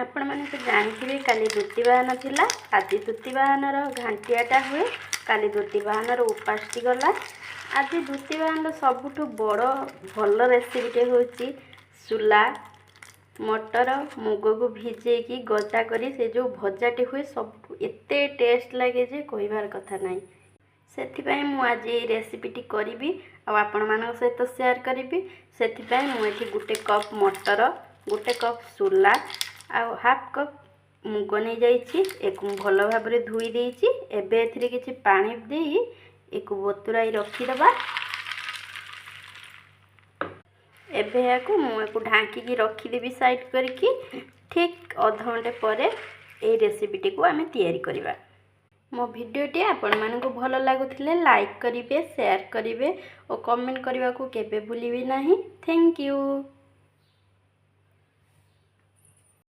आपण मैंने तो जानते काली दुतिवाहन थिला आज दुतिवाहन घांटियाटा हुए काली दुतिवाहन उपासटी गला आज दुतिवाहन सबुठ बड़ भल रेसिपीटे हूँ सुला मटर मुग को भिजेकी गजा करी से जो भजाटी हुए सब एते टेस्ट लगे जे कहबार कथा नहीं से आज ये रेसिपीटी करी आपण मान सहित शेयर करी से मुझे गोटे कप मटर गोटे कप सुला आ हाफ कप मुग नहीं जाइए भल भाव धोई देती एबे किसी पानी दे एक बतुराई रखीदबा एबे याकू मुझे ढांकी रखीदेवी साइड करके ठीक अध घंटे पर ये रेसिपीटी को आम तैयारी करवा। मो भिडियोटी आपण मानक भल लगुले लाइक करेंगे शेयर करेंगे और कमेंट करने को केबे भूलिबे नहीं। Thank you.